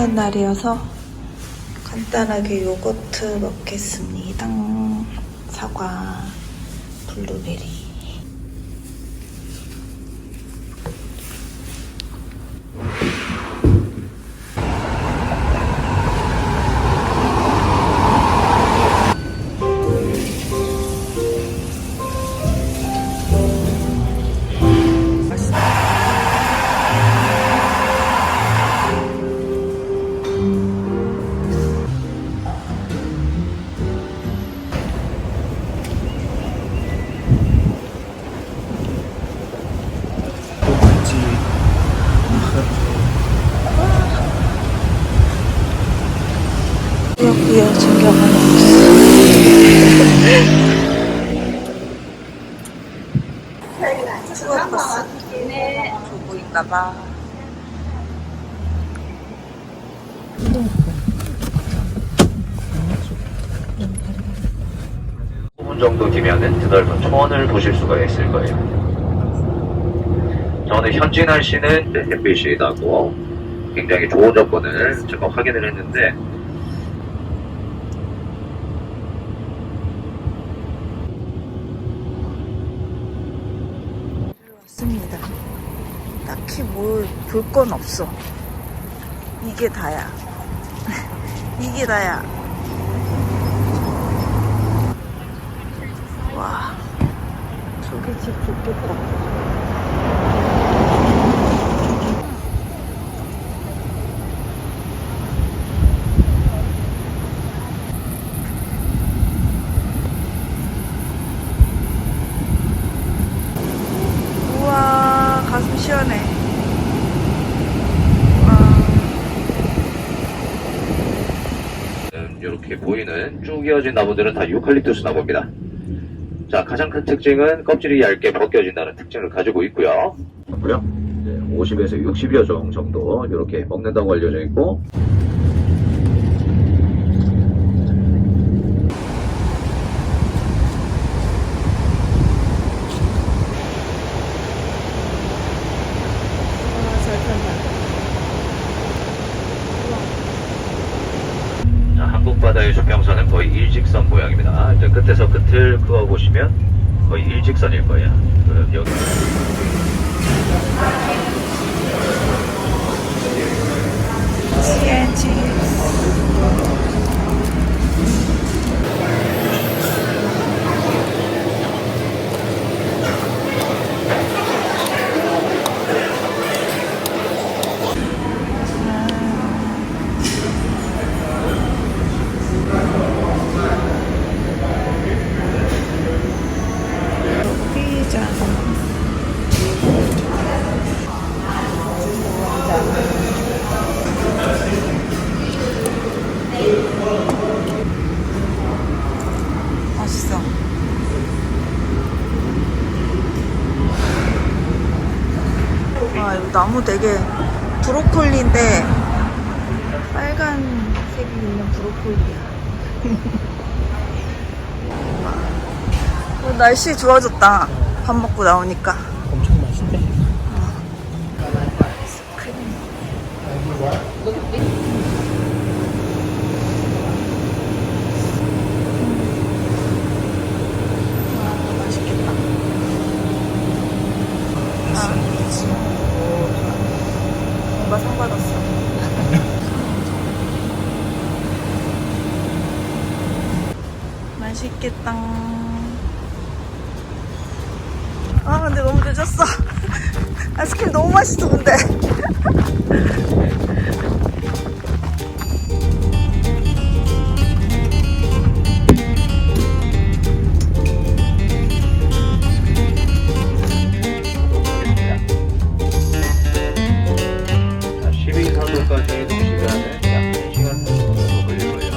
쉬는 날이어서 간단하게 요거트 먹겠습니다. 사과, 블루베리. 꾸역꾸역 챙겨가는 수학버스 조부인가봐. 분 정도 뒤면은 드넓은 초원을 보실 수가 있을 거예요. 저는 현지 날씨는 햇빛이 나고 굉장히 좋은 조건을 제가 확인을 했는데 왔습니다. 딱히 뭘 볼 건 없어. 이게 다야. 이게 다야. 와, 저기 집 좋겠다. 우와, 가슴 시원해. 이렇게 보이는 쭉 이어진 나무들은 다 유칼립투스 나무입니다. 자, 가장 큰 특징은 껍질이 얇게 벗겨진다는 특징을 가지고 있고요. 50에서 60여 종 정도 이렇게 먹는다고 알려져 있고 한국 바다의 수평선은 거의 일직선 모양입니다. 이제 끝에서 끝을 그어 보시면 거의 일직선일 거예요. 여기. CNG. 맛있어. 아, 이거 나무 되게 브로콜리인데 빨간색이 있는 브로콜리야. 날씨 좋아졌다. 밥 먹고 나오니까. 엄청 맛있대. 맛있겠다. 뭔가 상 받았어. 맛있겠다. 아, 근데 너무 늦었어. 아이스크림 너무 맛있어, 근데. 자, 12사도까지 시간은 약 1시간 정도 걸릴 거예요.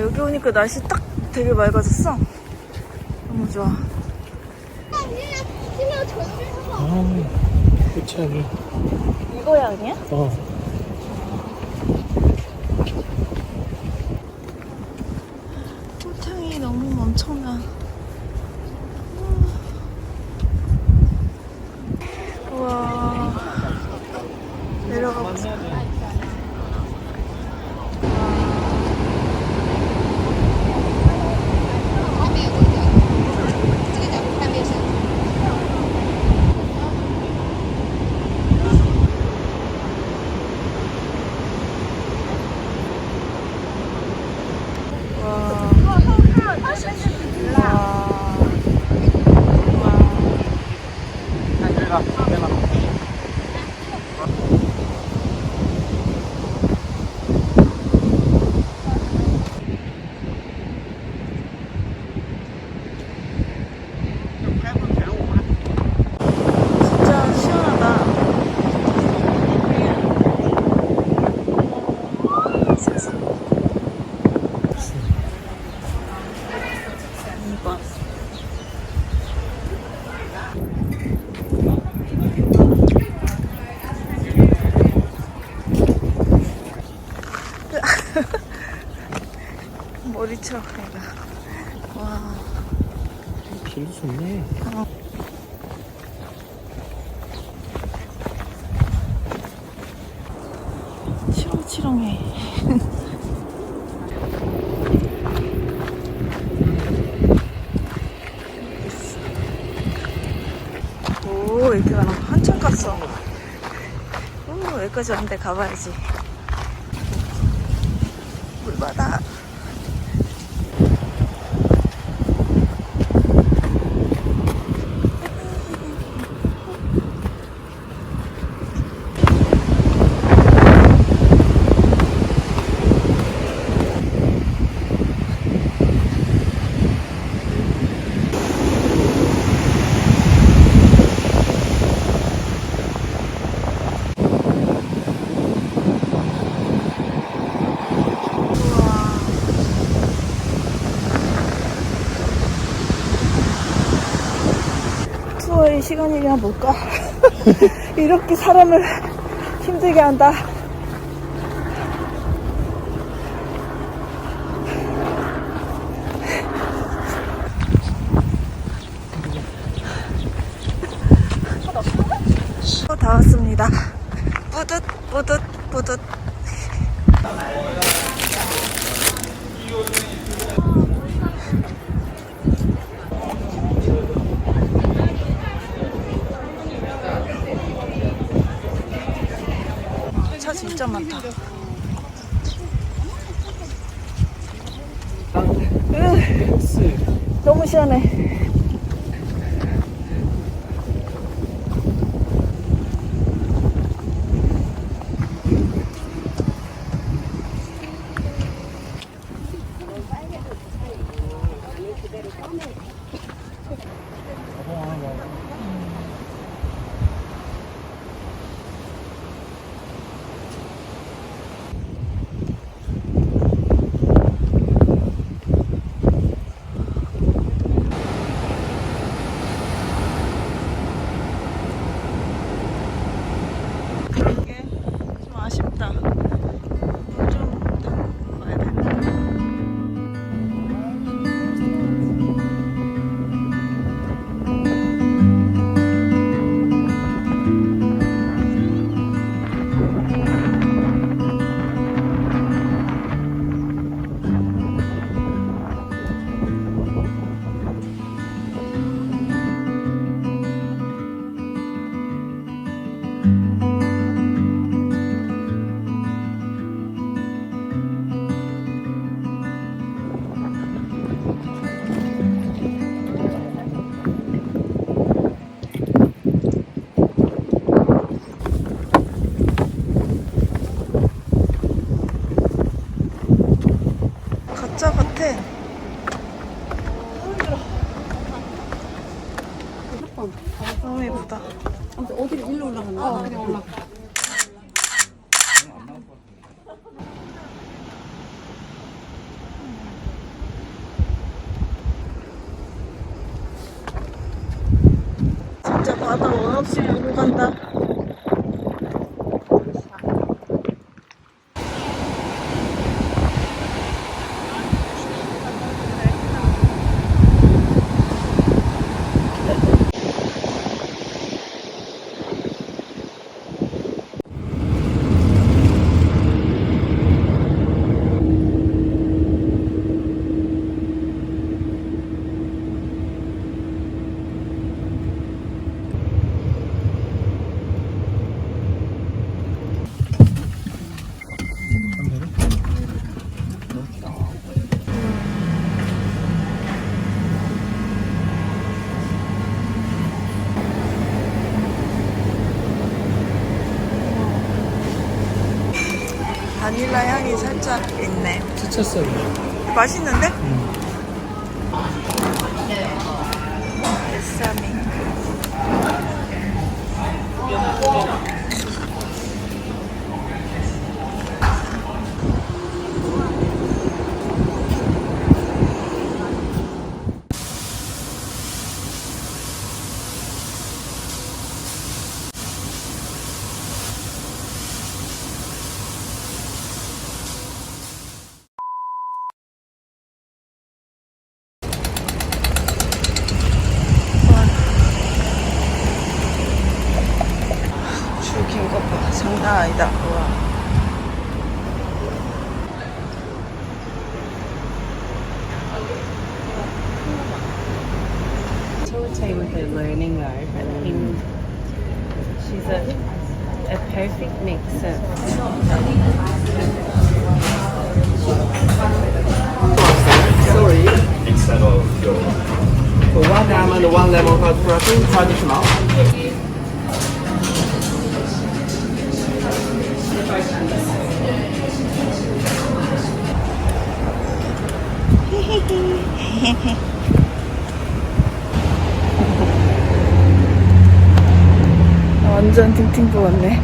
아, 여기 오니까 날씨 딱 되게 맑아졌어. 너무 좋아. 고창이. 이거야, 아니야? 꽃향이 너무 엄청나. 우와. 내려가 보자. 진짜 시원하다. 이번. 머리채가 그러니까. 와. 길도 좋네. 치렁치렁해. 오, 이렇게 가는 거 한참 갔어. 오, 여기까지 왔는데 가봐야지. 물바다. 투어의 시간이냐 뭘까? 이렇게 사람을 힘들게 한다. 다 왔습니다. 뿌듯 뿌듯 뿌듯. 차 진짜 많다. 너무 시원해. 이게 좀 아쉽다. 좀 가야 되는데. 가짜 같아. 너무 예쁘다. 어디로 일로 올라가나? 그냥 올라가. 바다 원 없이 보고 간다. 바닐라 향이 살짝 있네. 지쳤어. 맛있는데? 베사미. 줄긴 것 봐. 장난 아니다. 우와. Tay with her learning life. I mean, she's a perfect mix of Sorry. Instead of your. For one ham and one lemon curd protein, traditional. 완전 팅팅 부었네.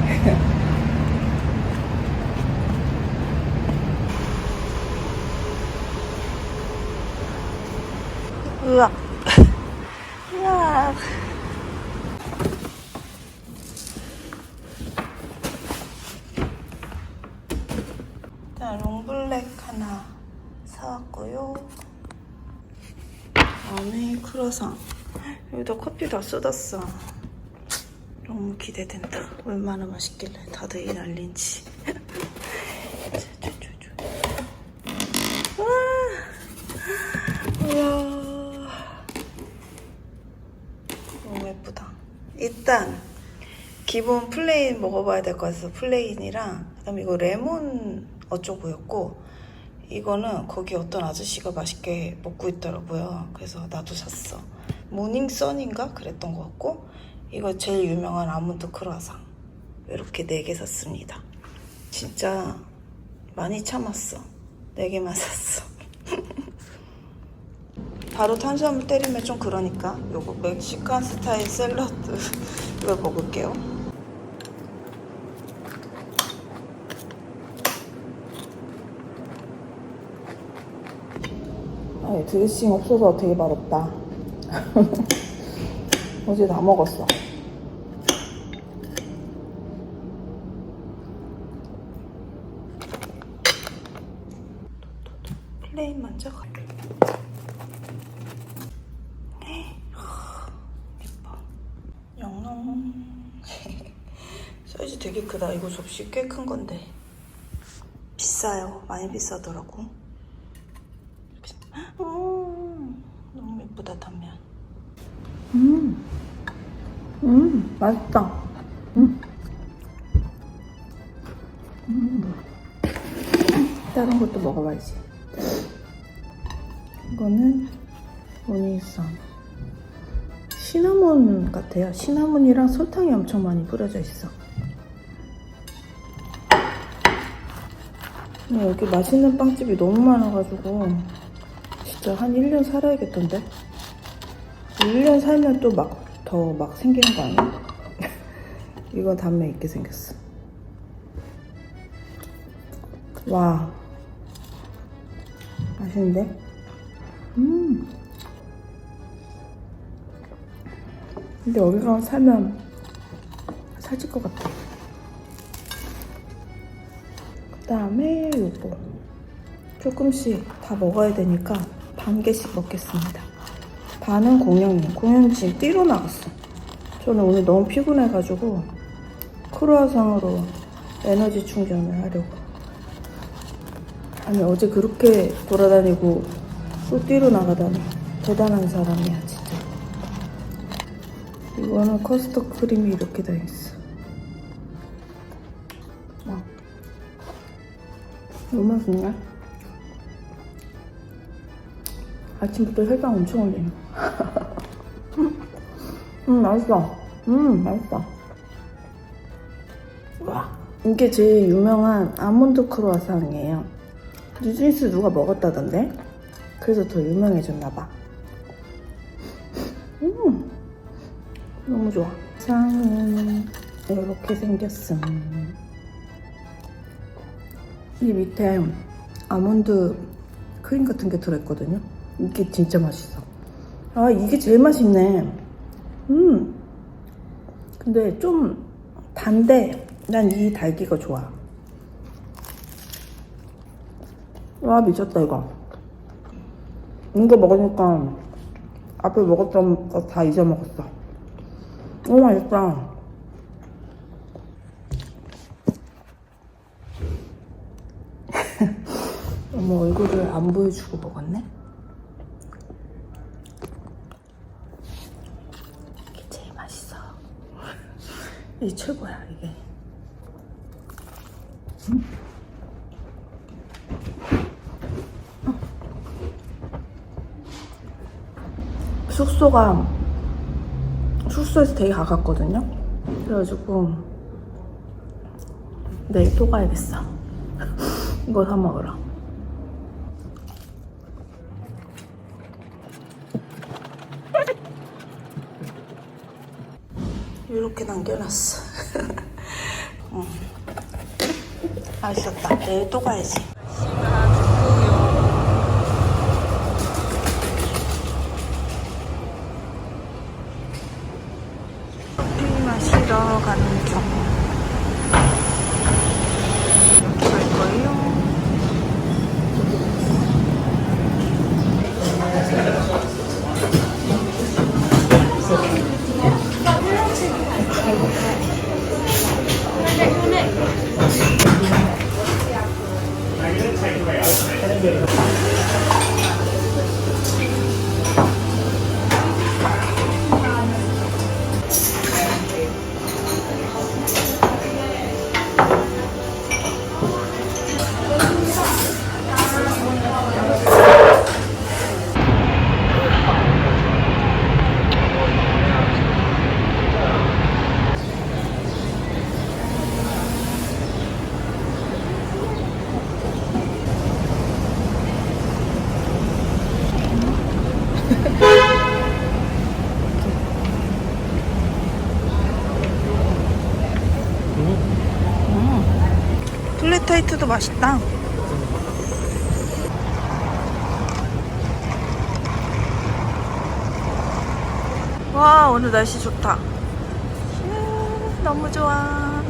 으악. 으악. 일단 롱블랙 하나 사왔고요. 안에 크루아상. 여기다 커피 다 쏟았어. 너무 기대된다. 얼마나 맛있길래 다들 이 난린지. 우와. 너무 예쁘다. 일단 기본 플레인 먹어봐야 될 것 같아서 플레인이랑 그다음에 이거 레몬 어쩌고였고 이거는 거기 어떤 아저씨가 맛있게 먹고 있더라고요. 그래서 나도 샀어. 모닝선인가 그랬던 것 같고 이거 제일 유명한 아몬드 크루아상 이렇게 4개 샀습니다. 진짜 많이 참았어. 4개만 샀어. 바로 탄수화물 때리면 좀 그러니까 요거 멕시칸 스타일 샐러드 이거 먹을게요. 드레싱 없어서 되게 맛없다. 어제 다 먹었어. 플레인 먼저 갈게. 예뻐. 영롱. 사이즈 되게 크다. 이거 접시 꽤 큰 건데. 비싸요. 많이 비싸더라고. 너무 예쁘다, 단면. 맛있다. 다른 것도 먹어봐야지. 이거는 모닝선. 시나몬 같아요. 시나몬이랑 설탕이 엄청 많이 뿌려져 있어. 여기 맛있는 빵집이 너무 많아가지고 진짜 한 1년 살아야겠던데? 1년 살면 또 더 막 생기는 거 아니야? 이건 단면 있게 생겼어. 와, 맛있는데? 근데 여기서 살면 살찔 것 같아. 그 다음에 요거 조금씩 다 먹어야 되니까 반 개씩 먹겠습니다. 반은 공연이 지금 뛰러 나갔어. 저는 오늘 너무 피곤해가지고 크루아상으로 에너지 충전을 하려고. 아니 어제 그렇게 돌아다니고 또 뛰러 나가다니 대단한 사람이야 진짜. 이거는 커스터드 크림이 이렇게 다 있어. 너무 맛있네. 아침부터 혈당 엄청 올리네. 맛있어. 맛있어. 와, 이게 제일 유명한 아몬드 크루아상이에요. 뉴진스 누가 먹었다던데? 그래서 더 유명해졌나봐. 너무 좋아. 상은 이렇게 생겼음. 이 밑에 아몬드 크림 같은 게 들어있거든요. 이게 진짜 맛있어. 아, 이게 제일 맛있네. 근데 좀 단데 난 이 달기가 좋아. 와, 미쳤다 이거. 이거 먹으니까 앞에 먹었던 거 다 잊어먹었어. 너무 맛있다. 어머, 얼굴을 안 보여주고 먹었네? 이게 제일 맛있어. 이게 최고야, 이게. 숙소에서 되게 가깝거든요? 그래가지고 내일 또 가야겠어. 이거 사 먹으러. 이렇게 남겨놨어. 맛있었다. 내일 또 가야지. 커피 마시러 가는 중. 이렇게 갈 거예요. 플랫타이트도 맛있다. 와, 오늘 날씨 좋다. 너무 좋아.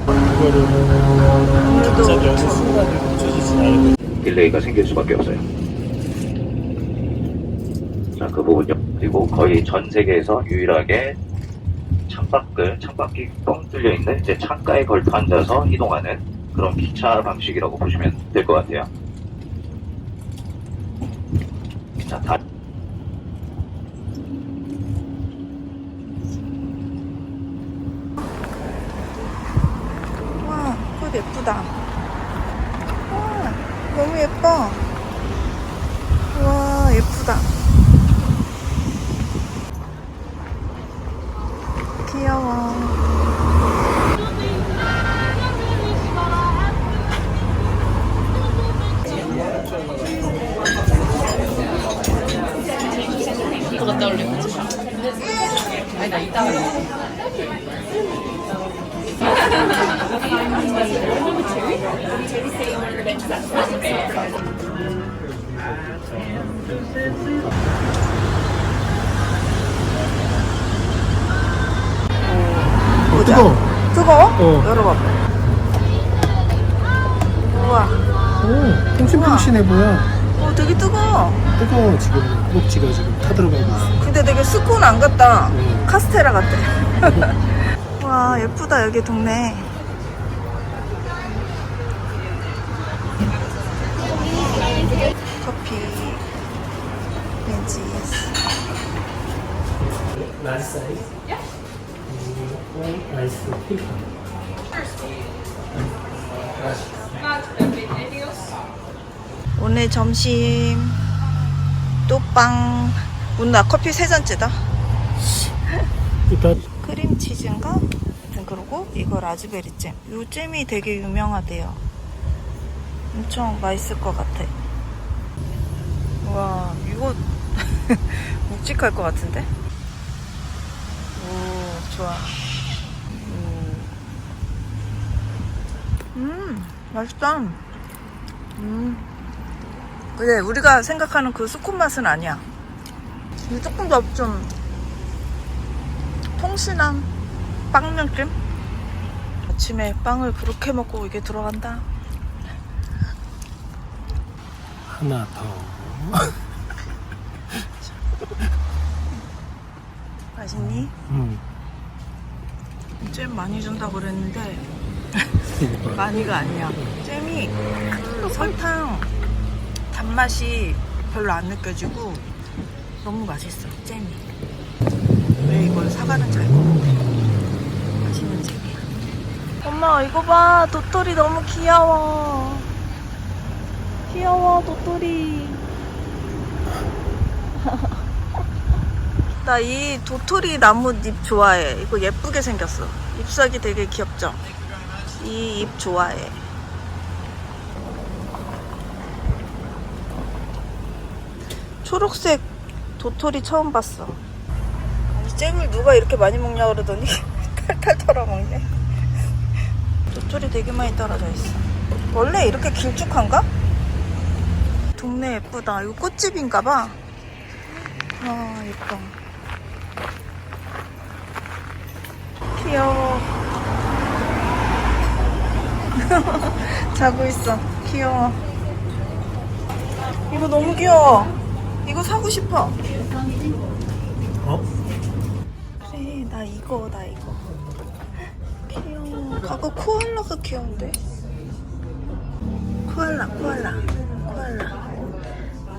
오늘도 딜레이가 생길 수밖에 없어요. 자, 그 부분요. 그리고 거의 전 세계에서 유일하게 창밖이 뻥 뚫려 있는 이제 창가에 걸터 앉아서 이동하는 그런 기차 방식이라고 보시면 될 것 같아요. 자, 와, 꽃 예쁘다. 와, 너무 예뻐. 와, 예쁘다. 귀여워. 이거 갖다 올리고. 아니, 나 이따가. 보자. 뜨거워? 열어봐봐. 우와. 오, 통신통신해 보여. 되게 뜨거워. 뜨거워, 지금. 목지가 지금 타들어가고 있어. 근데 되게 스콘 안 같다. 응. 카스테라 같아. 와, 예쁘다, 여기 동네. 커피. 왠지. 라지 사이즈? 라이스 핑크. 오늘 점심 또 빵. 오늘 나 커피 3잔째다. 이따 크림치즈인가? 아무튼 그러고 이거 라즈베리 잼. 이 잼이 되게 유명하대요. 엄청 맛있을 것 같아. 와, 이거 묵직할 것 같은데? 오, 좋아. 맛있다. 근데 우리가 생각하는 그 스콘 맛은 아니야. 이게 조금 더 좀 통신한 빵 느낌? 아침에 빵을 그렇게 먹고 이게 들어간다. 하나 더. 맛있니? 잼 많이 준다고 그랬는데 많이가 아니야. 잼이 그 설탕 단맛이 별로 안 느껴지고 너무 맛있어, 잼이. 왜 이걸 사가는지 알 것 같아. 맛있는 잼이야. 엄마, 이거 봐. 도토리 너무 귀여워. 귀여워, 도토리. 나 이 도토리 나뭇잎 좋아해. 이거 예쁘게 생겼어. 잎사귀 되게 귀엽죠? 이 잎 좋아해. 초록색 도토리 처음 봤어. 아니, 잼을 누가 이렇게 많이 먹냐 그러더니 탈탈 털어 먹네. 도토리 되게 많이 떨어져 있어. 원래 이렇게 길쭉한가? 동네 예쁘다. 이거 꽃집인가 봐. 아, 예뻐. 귀여워. 자고 있어. 귀여워. 이거 너무 귀여워. 이거 사고 싶어. 그래, 나 이거. 귀여워. 아까 코알라가 귀여운데? 코알라.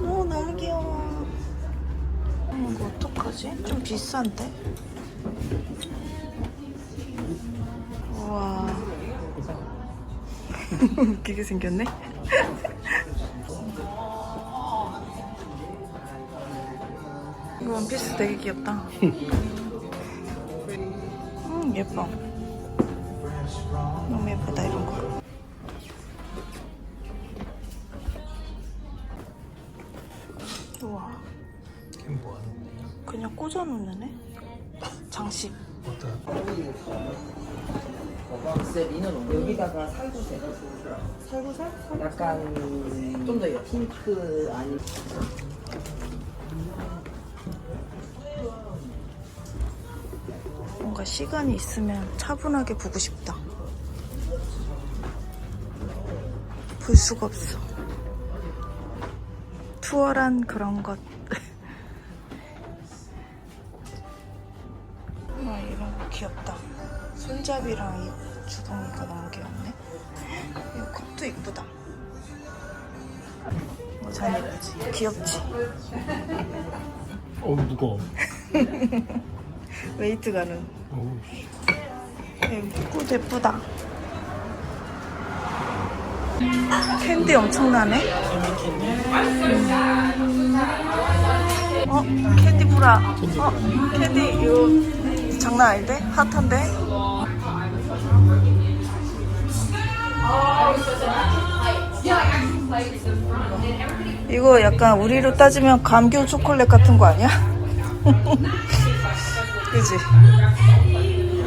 너무 귀여워. 이거 어떡하지? 좀 비싼데? 우와. 웃기게 생겼네? 이거 원피스 되게 귀엽다. 예뻐. 너무 예쁘다, 이런 거. 우와. 이게 뭐 하는 거야? 그냥 꽂아놓는 애? 장식. 어떤? 여기다가 살구색. 살구색? 약간 좀 더 핑크 아니. 뭔가 시간이 있으면 차분하게 보고 싶다. 볼 수가 없어. 투어란 그런 것. 아, 이런 거 귀엽다. 손잡이랑 이 주둥이가 너무 귀엽네. 이 컵도 이쁘다. 잘 예쁘지? 귀엽지? 무거워. 웨이트 가는. 어우, 꽃 예쁘다. 캔디 엄청나네. 캔디 브라. 캔디 이거 장난 아닌데? 핫한데? 이거 약간 우리로 따지면 감귤 초콜릿 같은 거 아니야? 그지?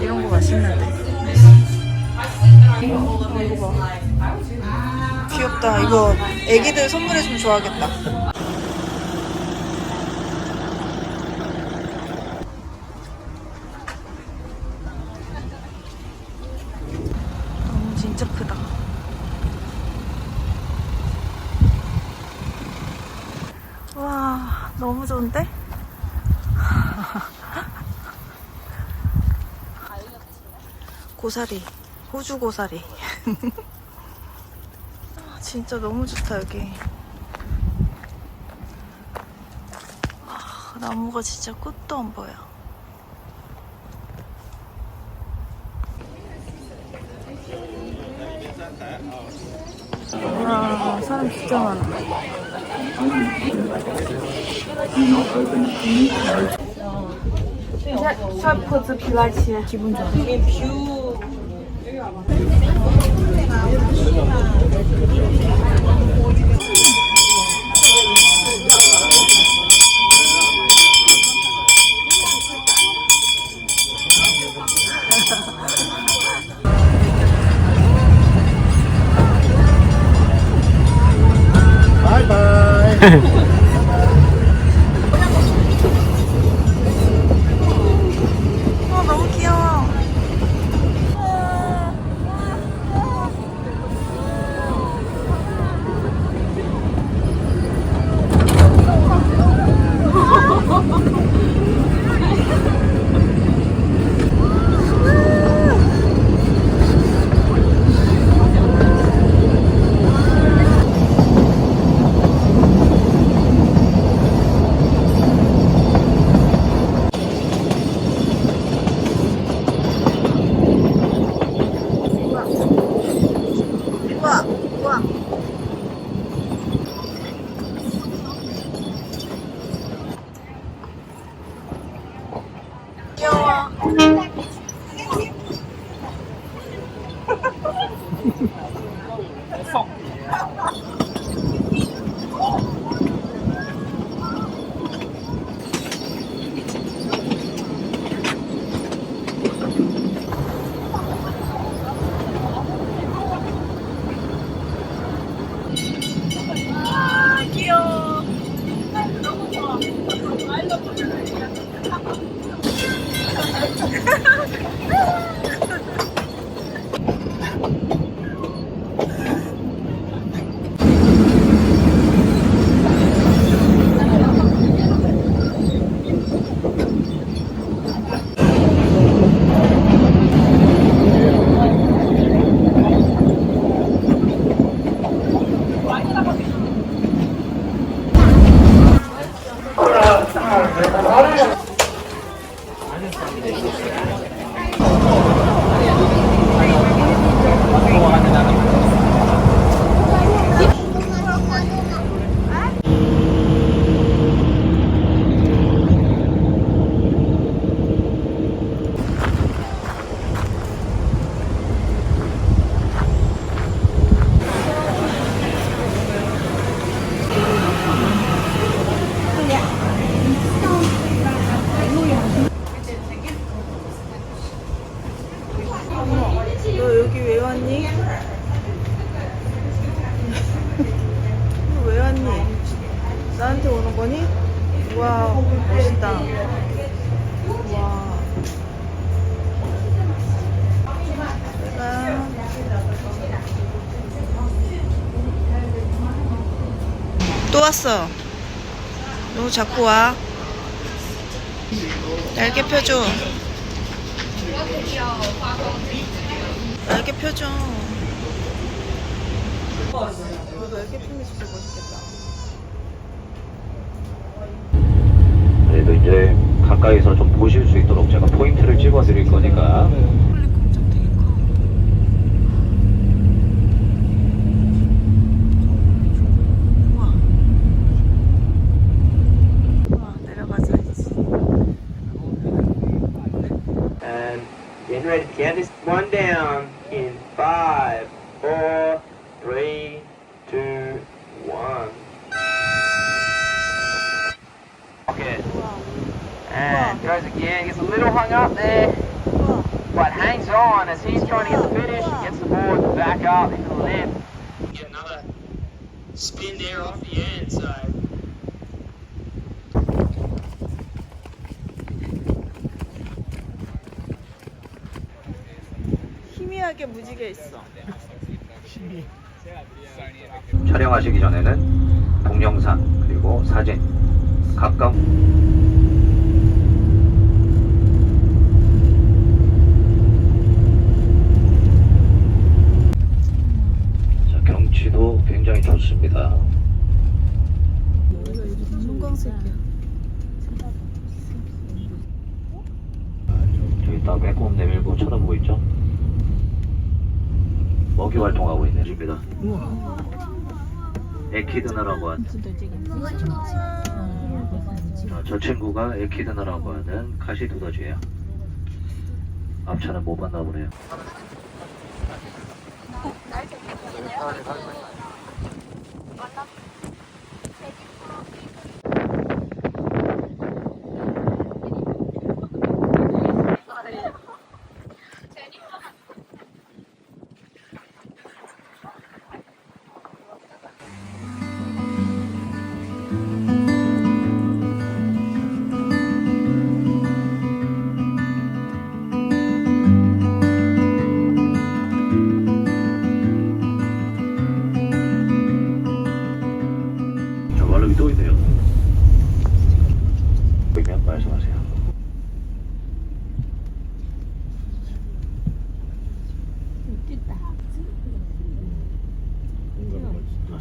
이런 거 맛있는데. 이거 봐. 귀엽다. 이거 애기들 선물해주면 좋아하겠다. 진짜 크다. 와, 너무 좋은데? 고사리, 호주 고사리. 진짜 너무 좋다, 여기. 나무가 진짜 끝도 안 보여. 와, 사람 진짜 많아. 기분 좋아. 너무 귀여워. 우와, 우와. 귀여워. 아, 귀여워. 너무 좋아. 너 여기 왜 왔니? 너 왜 왔니? 나한테 오는 거니? 와, 멋있다. 와. 내가 또 왔어. 너무 자꾸 와. 날개 펴줘. 날개 펴줘. 날개 펴면 진짜 멋있겠다. 그래도 이제 가까이서 좀 보실 수 있도록 제가 포인트를 찍어 드릴 거니까 폴리 공장 되게 커. 우와. 우와, 내려가자 이제. And getting ready to count this one down in 5, 4, 3, 2, 1. Okay. And goes again, gets a little hung up there, 우와. but hangs on as he's trying to get the finish, gets the board back up into the lip. Get another spin there off the end, so. 희미하게 무지개 있어. 촬영하시기 전에는 동영상 그리고 사진 가까운 자, 경치도 굉장히 좋습니다. 형광색이야. 저기 딱 매콤 내밀고 쳐다보고 있죠? 먹이 활동하고 있는 중입니다. 에키드나라고 하는 저 친구가 에키드나라고 하는 가시두더지예요. 앞차는 못 봤나 보네요. 저 말름이 또 있네요. 보이면 말씀하세요.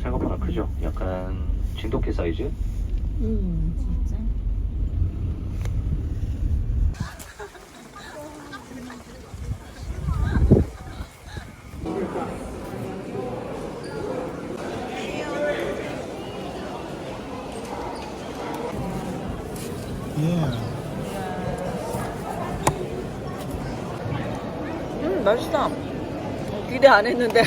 생각보다 크죠? 약간 진돗개 사이즈? 진짜. 맛있다. 기대 안 했는데.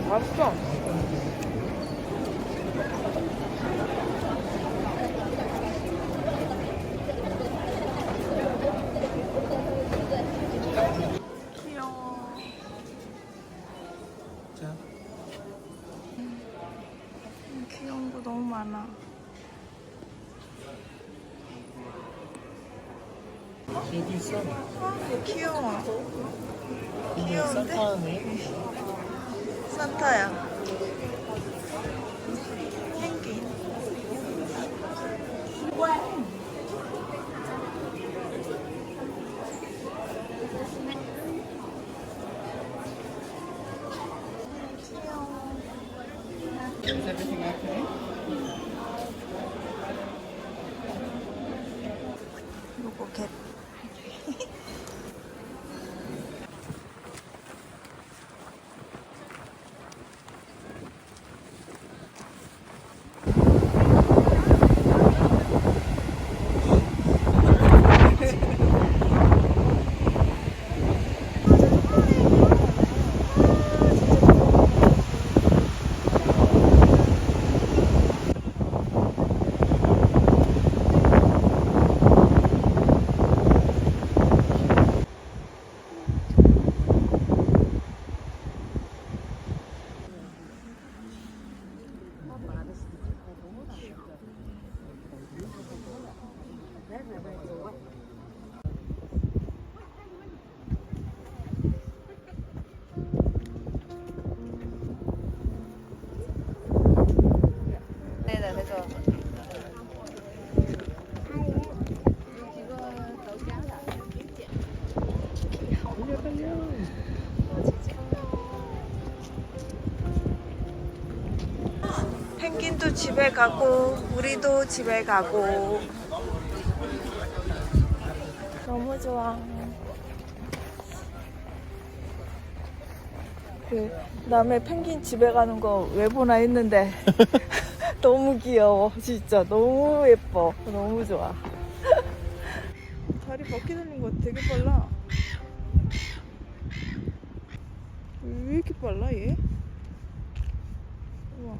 맛있어. 귀여워. 자. 귀여운 거 너무 많아. 여기 있어. 귀여워. 이게 귀여운데? 산타네. 산타야. 펭귄. 요거 개. 네네, 그래서. 펭귄도 집에 가고 우리도 집에 가고 너무 좋아. 그 남의 펭귄 집에 가는 거 왜 보나 했는데 너무 귀여워. 진짜 너무 예뻐. 너무 좋아. 다리 바퀴 달린 거 되게 빨라. 왜 이렇게 빨라 얘? 우와.